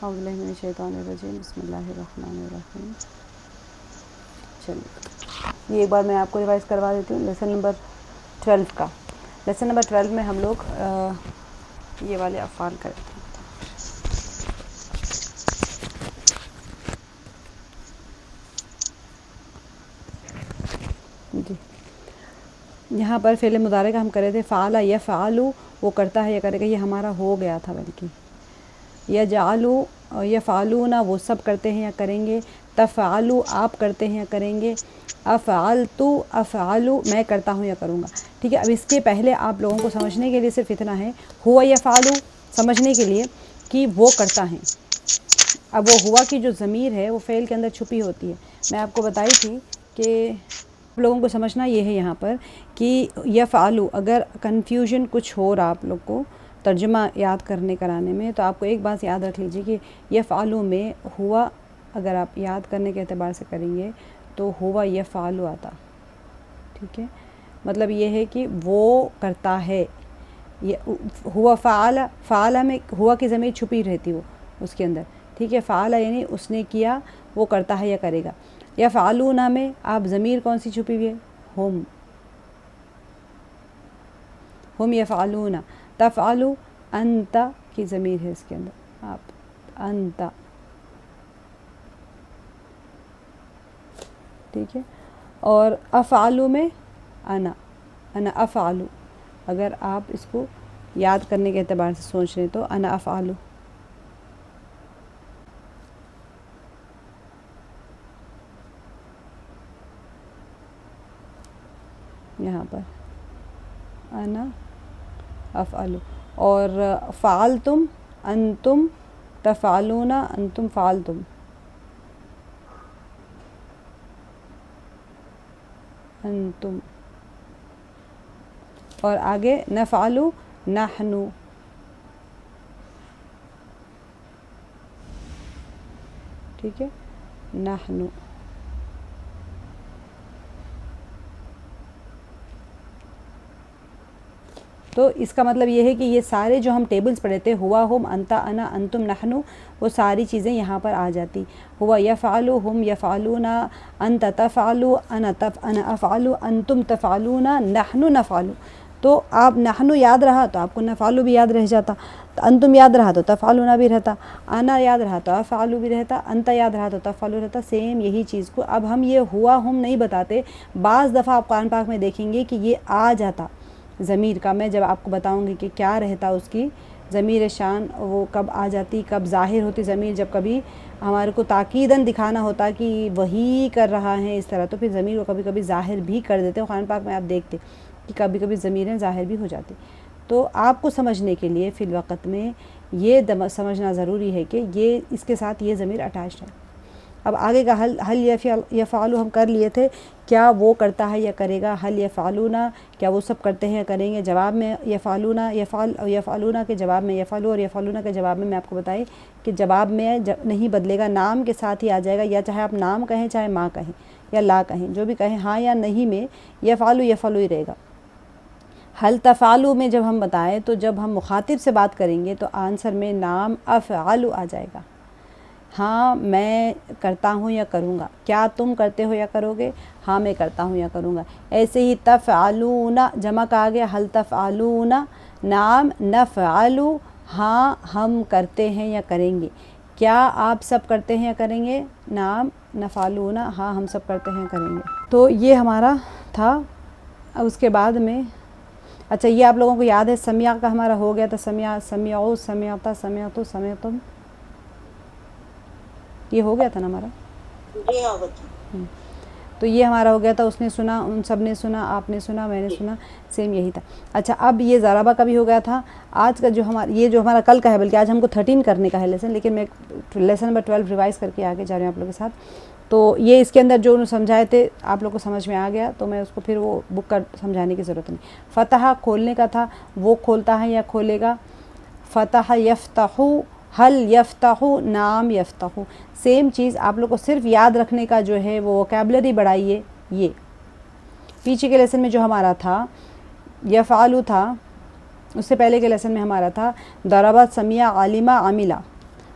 اعوذ باللہ من الشیطان الرجیم بسم اللہ الرحمن الرحیم۔ چلیے یہ ایک بار میں آپ کو ریوائز کروا دیتی ہوں لیسن نمبر 12 کا۔ لیسن نمبر 12 میں ہم لوگ یہ والے افعال کرتے ہیں۔ جی یہاں پر فعل مضارع کا ہم کرے تھے فعل یفعل، وہ کرتا ہے یا کرے گا، یہ ہمارا ہو گیا تھا بلکہ۔ یجعل یفعلون، وہ سب کرتے ہیں یا کریں گے۔ تفعل، آپ کرتے ہیں یا کریں گے۔ افعلت افعل، میں کرتا ہوں یا کروں گا۔ ٹھیک ہے، اب اس کے پہلے آپ لوگوں کو سمجھنے کے لیے صرف اتنا ہے، ہوا یفعل سمجھنے کے لیے کہ وہ کرتا ہے۔ اب وہ ہوا کی جو ضمیر ہے وہ فعل کے اندر چھپی ہوتی ہے۔ میں آپ کو بتائی تھی کہ آپ لوگوں کو سمجھنا یہ ہے یہاں پر کہ یفعل، اگر کنفیوژن کچھ ہو رہا آپ لوگ کو ترجمہ یاد کرنے کرانے میں، تو آپ کو ایک بات یاد رکھ لیجیے کہ یفعل میں ہوا اگر آپ یاد کرنے کے اعتبار سے کریں گے تو ہوا یفعل آتا۔ ٹھیک ہے، مطلب یہ ہے کہ وہ کرتا ہے۔ ہوا فعل، فعل میں ہوا کی ضمیر چھپی رہتی وہ اس کے اندر۔ ٹھیک ہے، فعل یعنی اس نے کیا، وہ کرتا ہے یا کرے گا۔ یفعلون میں آپ ضمیر کون سی چھپی ہوئی ہے؟ ہم یفعلون۔ تفعل انت کی ضمیر ہے اس کے اندر، آپ انت۔ ٹھیک ہے، اور افعل میں انا افعل، اگر آپ اس کو یاد کرنے کے اعتبار سے سوچ رہے تو انا افعل۔ یہاں پر انا افعل، اور فعلتم انتم تفعلون انتم فعلتم، انتم، اور آگے نفعل نحن۔ ٹھیک ہے، نحن۔ تو اس کا مطلب یہ ہے کہ یہ سارے جو ہم ٹیبلز پڑھے تھے، ہوا، ہم، انتا، انا، انتم، نحن، وہ ساری چیزیں یہاں پر آ جاتی۔ ہوا یفعل، ہم یفعلون، انت تفعل، انا افعل، انتم تفعلون، نحن نفعل۔ تو آپ نحن یاد رہا تو آپ کو نفعل بھی یاد رہ جاتا، انتم یاد رہا تو تفعلون بھی رہتا، انا یاد رہا تو افعل بھی رہتا، انت یاد رہا تو تفعل رہتا۔ سیم یہی چیز کو اب ہم یہ ہوا ہم نہیں بتاتے، بعض دفعہ آپ قرآن پاک میں دیکھیں گے کہ یہ آ جاتا ضمیر کا۔ میں جب آپ کو بتاؤں گی کہ کیا رہتا اس کی ضمیر شان، وہ کب آ جاتی، کب ظاہر ہوتی ضمیر، جب کبھی ہمارے کو تاکیداً دکھانا ہوتا کہ وہی کر رہا ہے اس طرح، تو پھر ضمیر کو کبھی کبھی ظاہر بھی کر دیتے ہیں۔ قرآن پاک میں آپ دیکھتے کہ کبھی کبھی ضمیریں ظاہر بھی ہو جاتی۔ تو آپ کو سمجھنے کے لیے فی الوقت میں یہ سمجھنا ضروری ہے کہ یہ اس کے ساتھ یہ ضمیر اٹیچڈ ہے۔ اب آگے کا حل یفعل ہم کر لیے تھے، کیا وہ کرتا ہے یا کرے گا۔ حل یفعلون، کیا وہ سب کرتے ہیں یا کریں گے۔ جواب میں یفعلون، یفعلون کے جواب میں یفعلوا، اور یفعلون کے جواب میں آپ کو بتائی کہ جواب میں نہیں بدلے گا، نام کے ساتھ ہی آ جائے گا، یا چاہے آپ نام کہیں چاہے ماں کہیں یا لا کہیں، جو بھی کہیں، ہاں یا نہیں میں یفعل یفعل ہی رہے گا۔ حل تفعلوا میں جب ہم بتائیں تو جب ہم مخاطب سے بات کریں گے تو آنسر میں نام افعل آ جائے گا۔ ہاں میں کرتا ہوں یا کروں گا، کیا تم کرتے ہو یا کرو گے، ہاں میں کرتا ہوں یا کروں گا۔ ایسے ہی تفعلون جمع کا آ گیا، حل تفعلون، نعم نفعل، ہاں ہم کرتے ہیں یا کریں گے۔ کیا آپ سب کرتے ہیں یا کریں گے، نعم نفعلون، ہاں ہم سب کرتے ہیں یا کریں گے۔ تو یہ ہمارا تھا۔ اب اس کے بعد میں اچھا یہ آپ لوگوں کو یاد ہے سمیع کا ہمارا ہو گیا تھا، سمیع، سمیعوا، سمیعتا، سمیعتم، سمیعتم، یہ ہو گیا تھا نا ہمارا۔ تو یہ ہمارا ہو گیا تھا، اس نے سنا، ان سب نے سنا، آپ نے سنا، میں نے سنا، سیم یہی تھا۔ اچھا اب یہ ضربہ کا بھی ہو گیا تھا۔ آج کا جو یہ جو ہمارا کل کا ہے، بلکہ آج ہم کو 13 کرنے کا ہے لیسن، لیکن میں لیسن نمبر 12 ریوائز کر کے آگے جا رہے ہیں آپ لوگوں کے ساتھ۔ تو یہ اس کے اندر جو انہوں سمجھائے تھے آپ لوگ کو سمجھ میں آ گیا، تو میں اس کو پھر وہ بک کر سمجھانے کی ضرورت نہیں۔ فتح کھولنے کا تھا، وہ کھولتا ہے یا کھولے گا۔ فتح یفتح، حل یفتح، نام یفتح، سیم چیز آپ لوگ کو صرف یاد رکھنے کا جو ہے وہ ووکیبلری بڑھائیے۔ یہ پیچھے کے لیسن میں جو ہمارا تھا یفعل تھا، اس سے پہلے کے لیسن میں ہمارا تھا ضربت، سمیع، علم، عملہ۔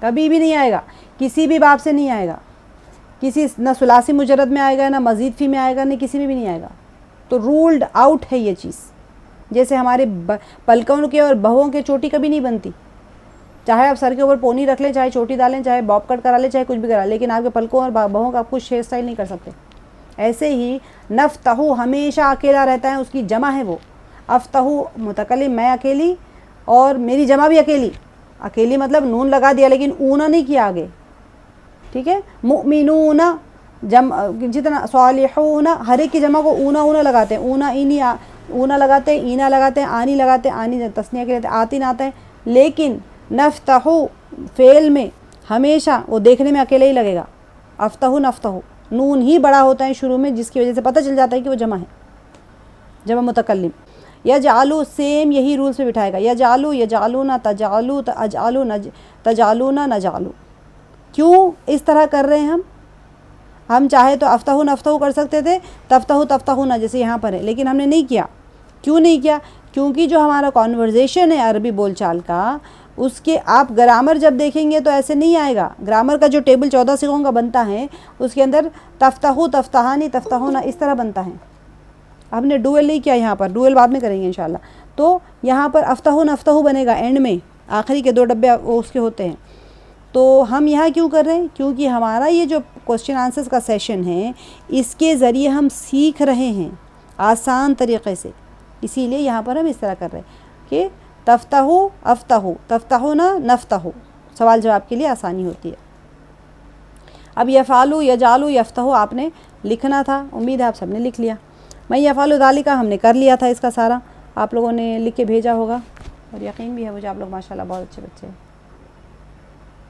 کبھی بھی نہیں آئے گا، کسی بھی باب سے نہیں آئے گا، کسی نہ ثلاثی مجرد میں آئے گا، نہ مزید فی میں آئے گا، نہ کسی میں بھی نہیں آئے گا. تو رولڈ آؤٹ ہے یہ چیز. جیسے ہمارے پلکوں کے اور بہوؤں کے چوٹی کبھی نہیں بنتی، چاہے آپ سر کے اوپر پونی رکھ لیں، چاہے چوٹی ڈالیں، چاہے باب کٹ کرا لیں، چاہے کچھ بھی کرا لیں، لیکن آپ کے پلکوں اور بہوؤں کا آپ کچھ ہیئر اسٹائل نہیں کر سکتے. ایسے ہی نفتحو ہمیشہ اکیلا رہتا ہے، اس کی جمع ہے وہ. افتحو متکلم میں اکیلی، اور میری جمع بھی اکیلی. اکیلی مطلب نون لگا دیا لیکن اونا نہیں کیا آگے، ٹھیک ہے. مؤمنون جمع جتنا، صالحون ہر ایک کی جمع کو اونا لگاتے ہیں، اونا اینی اونا لگاتے ہیں، اینا لگاتے ہیں، آنی لگاتے ہیں، آنی تسنیہ کے لیتے آتین آتا ہے. لیکن نفتحو فعل میں ہمیشہ وہ دیکھنے میں اکیلے ہی لگے گا. افتحو نفتحو نون ہی بڑا ہوتا ہے شروع میں، جس کی وجہ سے پتہ چل جاتا ہے کہ وہ جمع ہے، جمع متکلم. یجعلو سیم یہی رولز پہ بٹھائے گا. یجعلو یجعلون تجعلو اجعلو تجعلون نجعلو. کیوں اس طرح کر رہے ہیں ہم چاہے تو افتحو نفتحو کر سکتے تھے، تفتحو تفتحون جیسے یہاں پر ہے، لیکن ہم نے نہیں کیا. کیوں نہیں کیا؟ کیونکہ جو ہمارا کانورزیشن ہے عربی بول چال کا، اس کے آپ گرامر جب دیکھیں گے تو ایسے نہیں آئے گا. گرامر کا جو ٹیبل 14 صیغوں کا بنتا ہے، اس کے اندر تفتحو تفتحانی تفتحون اس طرح بنتا ہے. ہم نے ڈوئل نہیں کیا یہاں پر، ڈوئل بعد میں کریں گے انشاءاللہ. تو یہاں پر افتحو نفتحو بنے گا اینڈ میں، آخری کے 2 ڈبے وہ اس کے ہوتے ہیں. تو ہم یہاں کیوں کر رہے ہیں؟ کیونکہ ہمارا یہ جو کوسچن آنسرز کا سیشن ہے، اس کے ذریعے ہم سیکھ رہے ہیں آسان طریقے سے، اسی لیے یہاں پر ہم اس طرح کر رہے ہیں کہ تفتحو افتحو تفتحون نفتحو، سوال جواب کے لیے آسانی ہوتی ہے. اب یفعلو یجعلو یفتحو آپ نے لکھنا تھا، امید ہے آپ سب نے لکھ لیا. میں یفعلو ذالک ہم نے کر لیا تھا، اس کا سارا آپ لوگوں نے لکھ کے بھیجا ہوگا، اور یقین بھی ہے مجھے آپ لوگ ماشاءاللہ بہت اچھے بچے ہیں.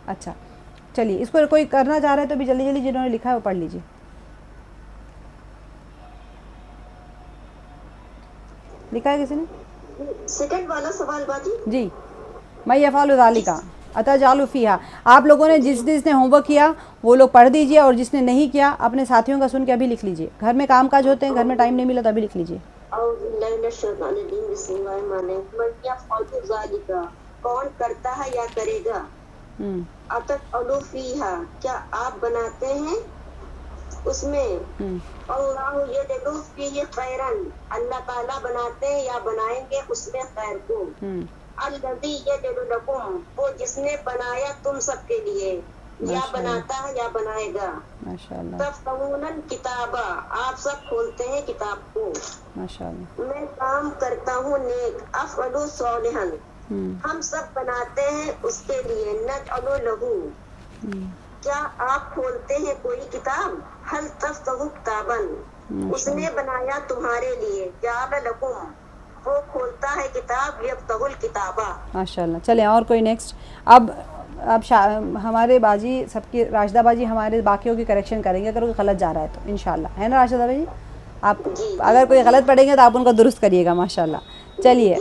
اچھا چلیے، اس کو کوئی کرنا چاہ رہا ہے تو بھی جلدی جلدی جنہوں نے لکھا ہے وہ پڑھ لیجیے. لکھا ہے کسی نے؟ سیکنڈ والا سوال باجی. جی، میں یفعل ذالک اتجعل فیہا. آپ لوگوں نے جس نے ہوم ورک کیا وہ لوگ پڑھ دیجئے، اور جس نے نہیں کیا اپنے ساتھیوں کا سن کے ابھی لکھ لیجئے. گھر میں کام کاج ہوتے ہیں، گھر میں ٹائم نہیں ملا تو ابھی لکھ لیجئے. کون کرتا ہے یا کرے گا؟ اتجعل فیہا کیا آپ بناتے ہیں اس میں؟ اللہ یجعل فیہ خیرا اللہ تعالیٰ بناتے ہیں یا بنائیں گے اس میں خیر کو. الذی یجعل لکم وہ جس نے بنایا تم سب کے لیے، یا بناتا ہے یا بنائے گا. تفتحون الکتاب آپ سب کھولتے ہیں کتاب کو. میں کام کرتا ہوں نیک. افعل صالحا ہم سب بناتے ہیں اس کے لیے. نجعل لہو کیا آپ کھولتے ہیں کوئی کتاب؟ حل تفتحوا کتابا اس نے بنایا تمہارے لیے. جعل لکم وہ کھولتا ہے کتاب. یفتح الکتابہ. ماشاءاللہ. چلیں اور کوئی نیکسٹ. اب ہمارے باجی سب کی، راشدہ باجی ہمارے باقیوں کی کریکشن کریں گے اگر کوئی غلط جا رہا ہے تو انشاءاللہ، ہے نا راشدہ باجی؟ آپ اگر کوئی غلط پڑھیں گے تو آپ ان کو درست کریے گا ماشاءاللہ. چلیے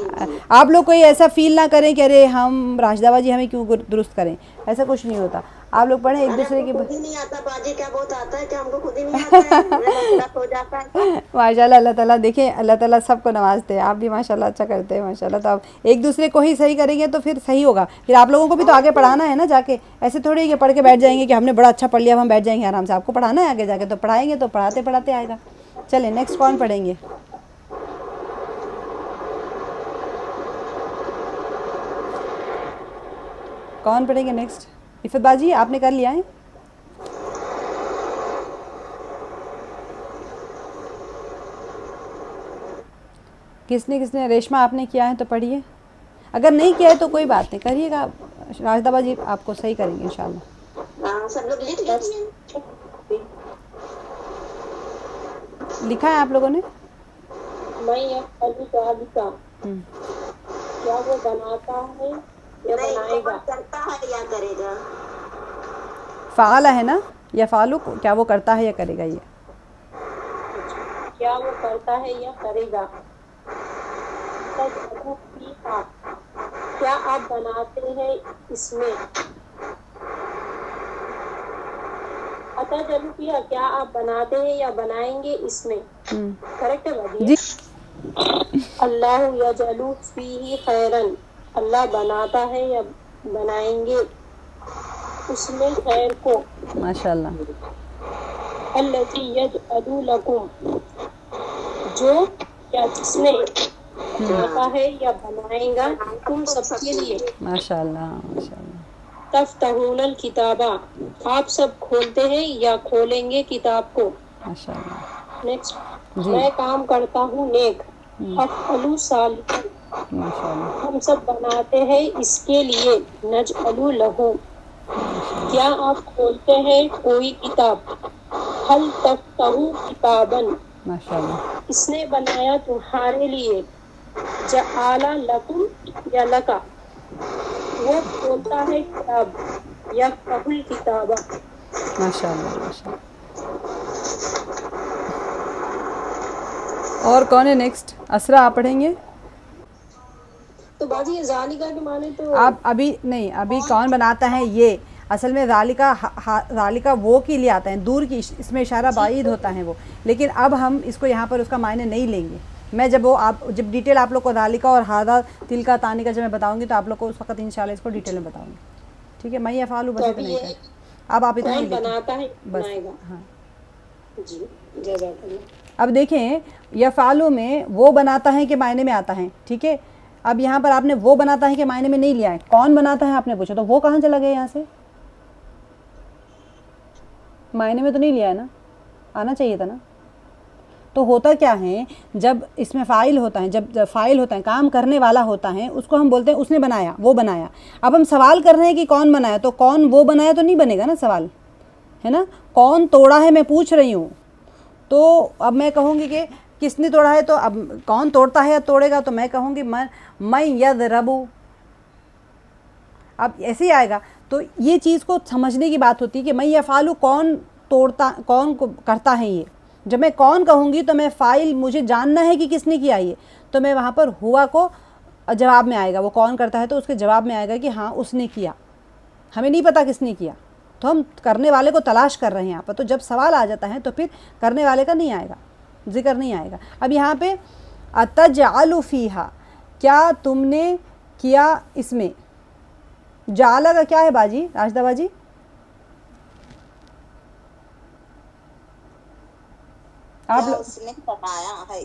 آپ لوگ کوئی ایسا فیل نہ کریں کہ ارے ہم راشدہ باجی ہمیں کیوں درست کریں، ایسا کچھ نہیں ہوتا. آپ لوگ پڑھیں ایک دوسرے کی. خود ہی نہیں آتا باجی، کیا بہت آتا ہے کہ ہم کو خود ہی نہیں آتا ہے، ہو جاتا ہے. ماشاءاللہ. اللہ تعالیٰ دیکھیں، اللہ تعالیٰ سب کو نوازتے ہیں. آپ بھی ماشاءاللہ اچھا کرتے ہیں ماشاءاللہ. تو آپ ایک دوسرے کو ہی صحیح کریں گے تو پھر صحیح ہوگا. پھر آپ لوگوں کو بھی تو آگے پڑھانا ہے نا جا کے. ایسے تھوڑی ہے کہ پڑھ کے بیٹھ جائیں گے کہ ہم نے بڑا اچھا پڑھ لیا ہم بیٹھ جائیں گے آرام سے. آپ کو پڑھانا ہے آگے جا کے، تو پڑھائیں گے تو پڑھاتے پڑھاتے آئے گا. چلیں نیکسٹ کون پڑھیں گے؟ کون پڑھیں گے نیکسٹ؟ عفت باجی آپ نے کر لیا ہے؟ کس نے ریشمہ آپ نے کیا ہے تو پڑھیے. اگر نہیں کیا ہے تو کوئی بات نہیں، کریے گا. راشدہ باجی آپ کو صحیح کریں گے انشاءاللہ. سب لوگ لکھ لیتے ہیں. لکھا ہے آپ لوگوں نے؟ میں یفعل ذالک کیا وہ بناتا ہے یا بنائے گا؟ کرتا ہے یا کرے گا. فعل ہے نا، یفعل کیا وہ کرتا ہے یا کرے گا. یہ کیا وہ کرتا ہے یا کرے گا. تجعل فیہا کیا آپ بناتے ہیں اس میں. اتجعل فیہا کیا آپ بناتے ہیں یا بنائیں گے اس میں. کریکٹ ہے باجی. اللہ یجعل فیہ خیرا اللہ بناتا ہے یا بنائیں گے اس میں خیر کو. ماشاءاللہ. الذی یجعل لکم جو یا جس نے بناتا ہے یا بنائے گا تم سب کے لیے. ماشاءاللہ ماشاءاللہ. تفتحون الکتابہ آپ سب کھولتے ہیں یا کھولیں گے کتاب کو. ماشاءاللہ. نیکسٹ. جی. میں کام کرتا ہوں نیک. افعلوا صالحا ماشاءاللہ. ہم سب بناتے ہیں اس کے لیے. نجعل لہ کیا آپ کھولتے ہیں کوئی کتاب. حل تفتحوا کتابا ماشاءاللہ. اس نے بنایا تمہارے لیے. جعل لکم یا لکا وہ کھولتا ہے کتاب. یفتح الکتابہ ماشاءاللہ ماشاءاللہ. اور کون ہے نیکسٹ؟ اسرا آپ پڑھیں گے؟ تو باجی یہ ذالکہ کے معنی تو آپ ابھی نہیں، ابھی کون بناتا ہے یہ اصل میں ذالکہ وہ کے لیے آتا ہے دور کی، اس میں اشارہ بعید ہوتا ہے وہ، لیکن اب ہم اس کو یہاں پر اس کا معنی نہیں لیں گے. میں جب ڈیٹیل آپ لوگ کو ذالکہ اور ہذا تلکا تانی کا جب میں بتاؤں گی تو آپ لوگ کو اس وقت انشاءاللہ اس کو ڈیٹیل میں بتاؤں گی. ٹھیک ہے؟ میں یفعلوا بس اتنا ہی یہ کر. اب آپ اتنا ہی کون بناتا ہے دیکھیں بس. بنائے گا. ہاں جی جزاک اللہ. اب دیکھیں یفعلوا میں وہ بناتا ہے کہ معنی میں آتا ہے. ٹھیک ہے؟ اب یہاں پر آپ نے وہ بناتا ہے کہ معنی میں نہیں لیا ہے. کون بناتا ہے آپ نے پوچھا، تو وہ کہاں چلا گیا یہاں سے؟ معنی میں تو نہیں لیا ہے نا، آنا چاہیے تھا نا. تو ہوتا کیا ہے جب اس میں فاعل ہوتا ہے، جب فاعل ہوتا ہے کام کرنے والا ہوتا ہے اس کو ہم بولتے ہیں اس نے بنایا، وہ بنایا. اب ہم سوال کر رہے ہیں کہ کون بنایا، تو کون وہ بنایا تو نہیں بنے گا نا سوال، ہے نا. کون توڑا ہے میں پوچھ رہی ہوں. تو اب میں کہوں گی کہ کس نے توڑا ہے، تو اب کون توڑتا ہے یا توڑے گا، تو میں کہوں گی من یضرب. اب ایسے ہی آئے گا. تو یہ چیز کو سمجھنے کی بات ہوتی ہے کہ من یفعل کون توڑتا، کون کو کرتا ہے. یہ جب میں کون کہوں گی تو میں فاعل مجھے جاننا ہے کہ کس نے کیا یہ، تو میں وہاں پر ہوا کو جواب میں آئے گا. وہ کون کرتا ہے تو اس کے جواب میں آئے گا کہ ہاں اس نے کیا. ہمیں نہیں پتہ کس نے کیا، تو ہم کرنے والے کو تلاش کر رہے ہیں یہاں پر. تو جب سوال آ جاتا ہے تو پھر کرنے والے کا نہیں آئے گا، ذکر نہیں آئے گا. اب یہاں پہ اتجعل فیہا کیا تم نے کیا اس میں. جعل کا کیا ہے باجی، راشدہ باجی؟ آپ کیا اس نے بنایا ہے.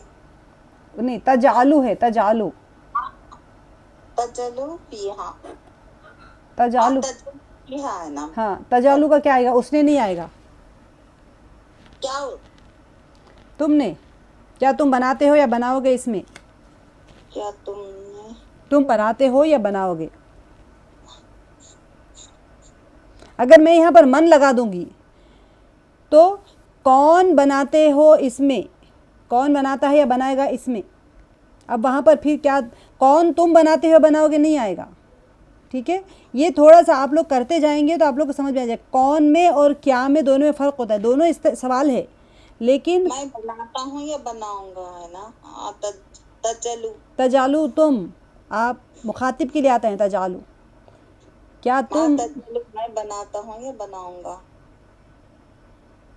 نہیں، تجعلو ہے، تجعلو. تجلو فیہا تجعلو تجلو فیہا ہے نا. ہاں، تجعلو کا کیا آئے گا، اس نے نہیں آئے گا. کیا تم نے، کیا تم بناتے ہو یا بناؤ گے اس میں. کیا تم نے تم بناتے ہو یا بناؤ گے. اگر میں یہاں پر من لگا دوں گی تو کون بناتے ہو اس میں، کون بناتا ہے یا بنائے گا اس میں. اب وہاں پر پھر کیا کون تم بناتے ہو یا بناؤ گے نہیں آئے گا. ٹھیک ہے؟ یہ تھوڑا سا آپ لوگ کرتے جائیں گے تو آپ لوگ کو سمجھ میں آ جائے. کون میں اور کیا میں دونوں میں فرق ہوتا ہے. دونوں سوال ہے لیکن میں بناتا ہوں یا بناؤں گا ہے نا. تجلو تجعلو تم، آپ مخاطب کے لیے آتے ہیں تجعلو. کیا تم، تجلو میں بناتا ہوں یا بناؤں گا.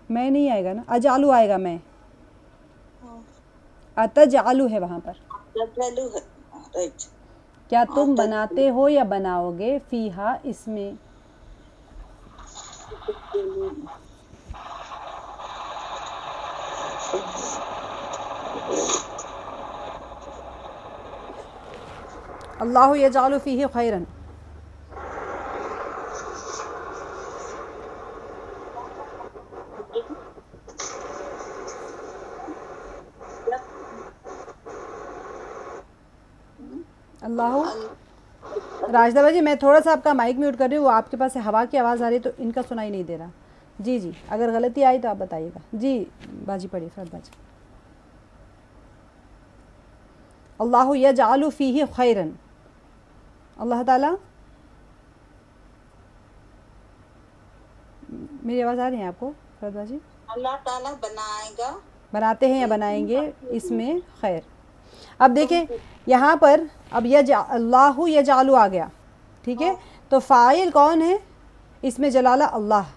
میں نہیں آئے گا نا، اجعلو آئے گا. میں اتجعلو ہے وہاں پر. تجلو ہے رائٹ. کیا تم بناتے ہو یا بناؤ گے فیہا اس میں. اللہ یجعل فیہ خیرا. اللہ. راشدہ باجی میں تھوڑا سا آپ کا مائک میوٹ کر رہی ہوں، وہ آپ کے پاس سے ہوا کی آواز آ رہی ہے تو ان کا سنائی نہیں دے رہا. جی جی، اگر غلطی آئی تو آپ بتائیے گا. جی باجی پڑھیے، فرد باجی. اللہ یجعل فیہ خیرا. اللہ تعالیٰ، میری آواز آ رہی ہے آپ کو فرد باجی؟ اللہ تعالیٰ بنائے گا، بناتے ہیں یا بنائیں گے اس میں خیر. اب دیکھیں یہاں پر اب اللہ یجعل آ گیا. ٹھیک ہے؟ تو فاعل کون ہے اس میں؟ جلالہ اللہ.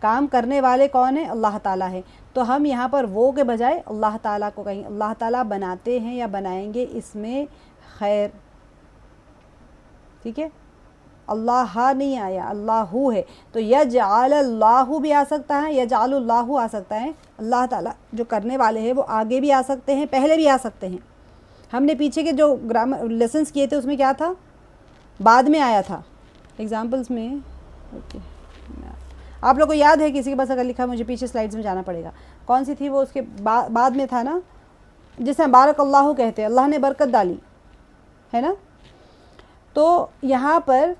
کام کرنے والے کون ہیں؟ اللہ تعالیٰ ہے. تو ہم یہاں پر وہ کے بجائے اللہ تعالیٰ کو کہیں. اللہ تعالیٰ بناتے ہیں یا بنائیں گے اس میں خیر. ٹھیک ہے؟ اللہ نہیں آیا, اللہ ہے. تو یجعل اللہ بھی آ سکتا ہے, یجعل اللہ آ سکتا ہے. اللہ تعالیٰ جو کرنے والے ہیں وہ آگے بھی آ سکتے ہیں, پہلے بھی آ سکتے ہیں. ہم نے پیچھے کے جو گرامر لیسنس کیے تھے اس میں کیا تھا, بعد میں آیا تھا ایگزامپلس میں. اوکے, آپ لوگ کو یاد ہے کسی کے پاس اگر لکھا, مجھے پیچھے سلائڈس میں جانا پڑے گا, کون سی تھی وہ, اس کے بعد میں تھا نا, جس میں بارک اللہ کہتے ہیں, اللہ نے برکت ڈالی ہے نا. تو یہاں پر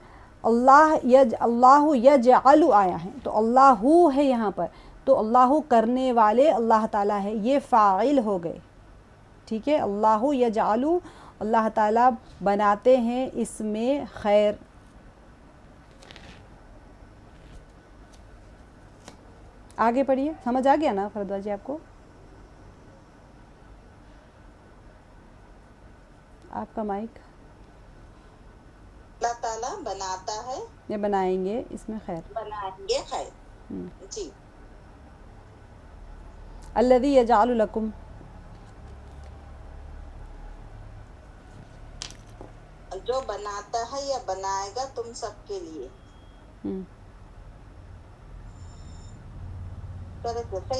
اللہ یجعل آیا ہے, تو اللہ ہے یہاں پر, تو اللہ کرنے والے اللہ تعالیٰ ہے, یہ فاعل ہو گئے. ٹھیک ہے, اللہ یجعل, اللہ تعالیٰ بناتے ہیں اس میں خیر. آگے پڑھیے, سمجھ آ گیا نا فردوہ جی آپ کو؟ آپ کا مائک. اللہ تعالیٰ بناتا ہے, یہ بنائیں گے اس میں خیر. بنائیں گے خیر. جی. الذی یجعل لکم, جو بناتا ہے یا بنائے گا تم سب کے لیے.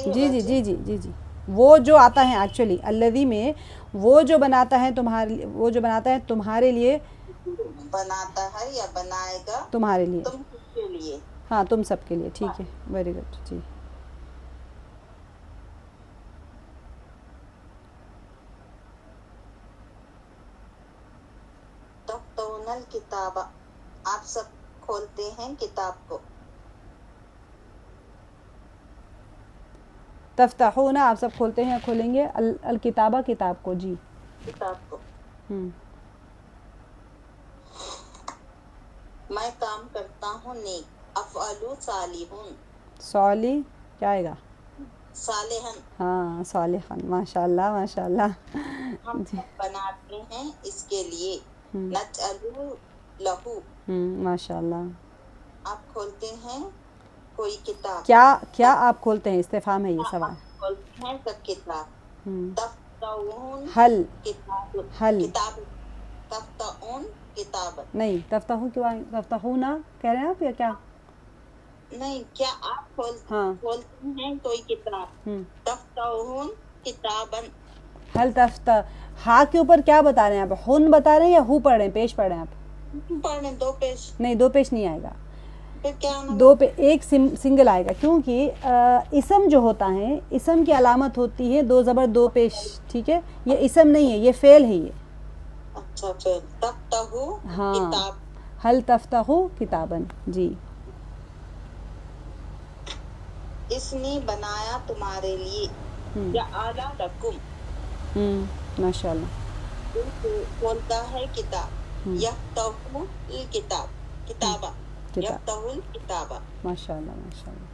جی جی جی جی جی جی, وہ جو آتا ہے ایکچولی الذی میں, وہ جو بناتا ہے تمہارے, وہ جو بناتا ہے تمہارے لیے, بناتا ہے یا بنائے گا تمہارے لیے, تم کے لیے. ہاں تم سب کے لیے. ٹھیک ہے, ویری گڈ. جی. تفتحون الکتاب, آپ سب کھولتے ہیں کتاب کو. تفتحون, آپ سب کھولتے ہیں, کھولیں گے, الکتابہ, کتاب کو. جی, کتاب کو. میں کام کرتا ہوں نیک, افعلوا صالحون, صالح کیا آئے گا, صالحن. ہاں صالحن, ماشاء اللہ ماشاء اللہ. ہم بناتے ہیں اس کے لیے, نجعل لہو, ماشاء اللہ. آپ کھولتے ہیں کوئی کتاب. کیا آپ کھولتے ہیں, استفہام ہے یہ سوال. کھولتے ہیں سب کتاب. تفتحون حل, کتاب, حل کتاب, تفتحون کتاب. نہیں, تفتحون کیوں آئے, تفتحون کہہ رہے ہیں آپ یا کیا؟ نہیں, کیا آپ کھولتے ہیں کوئی کتاب. تفتحون کتابن. حل تفتح, ہا کے اوپر کیا بتا رہے ہیں آپ, ہن بتا رہے ہیں یا ہو پڑھ رہے ہیں, پیش پڑھ رہے ہیں آپ؟ پڑھنے دو پیش. نہیں, دو پیش نہیں آئے گا, پھر کیا دو پہ ایک سنگل آئے گا, کیونکہ اسم جو ہوتا ہے, اسم کی علامت ہوتی ہے دو زبر دو پیش. ٹھیک ہے, یہ اسم نہیں ہے, یہ فعل ہے یہ. اچھا, پھر تفتحو کتاب. حل تفتحو کتابن. جی. اس نے بنایا تمہارے لیے, جعل لکم, ماشاء اللہ. کھولتا ہے کتاب, یفتحو الکتاب, کتابہ, یفتحو الکتابہ. ماشاء اللہ ماشاء اللہ.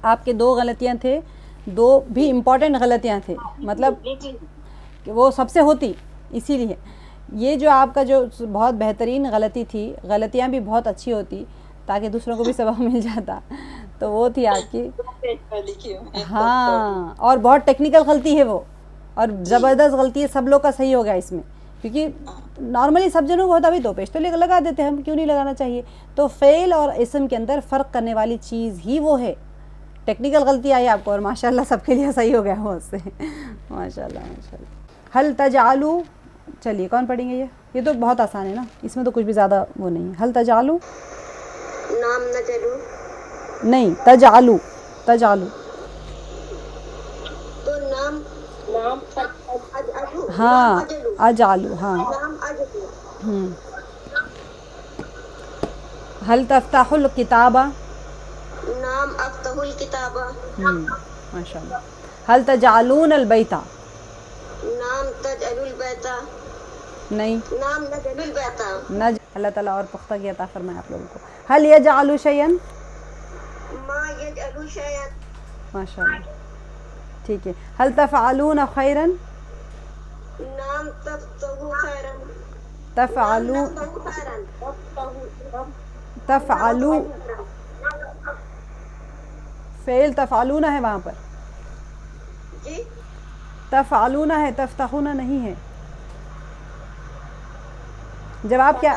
آپ کے دو غلطیاں تھے, دو بھی امپورٹنٹ غلطیاں تھے, مطلب کہ وہ سب سے ہوتی, اسی لیے یہ جو آپ کا جو بہت بہترین غلطی تھی, غلطیاں بھی بہت اچھی ہوتی تاکہ دوسروں کو بھی سبق مل جاتا, تو وہ تھی آپ کی. ہاں, اور بہت ٹیکنیکل غلطی ہے وہ, اور زبردست غلطی ہے, سب لوگ کا صحیح ہو گیا اس میں, کیونکہ نارملی سب جنوں کو ہوتا بھی دو پیش تو لگا دیتے ہیں ہم, کیوں نہیں لگانا چاہیے. تو فعل اور اسم کے اندر فرق کرنے والی چیز ہی وہ ہے. ٹیکنیکل غلطی آئی آپ کو, اور ماشاءاللہ سب کے لیے صحیح ہو گیا وہ اس سے, ماشاءاللہ ماشاءاللہ. حل تجعلوا, چلیے کون پڑھیں گے یہ تو بہت آسان ہے نا, اس میں تو کچھ بھی زیادہ وہ نہیں ہے. حل تجعلوا, نام نجلو, نہیں, تجعلوا, تجعلوا, تو نام ہاں, اجعلوا, ہاں. نام اجلو. حل تفتح الکتابہ, نام افتح الکتابہ. ماشاء اللہ. حل تجعلون البیتا, نام تجعل البیتا. نہیں, نام نجل البیتا. اللہ تعالیٰ اور پختہ کی عطا فرمائے آپ لوگوں کو. حل یجعل شیئا, ما یجعل شیئا. ماشاء اللہ. ٹھیک ہے. حل تفعلون خیرا, نام تفتحو خیرا. تفعلوا, تفعلوا, فعل تفعلون ہے وہاں پر, جی, تفعلون ہے, تفتحون نہیں ہے. جواب کیا,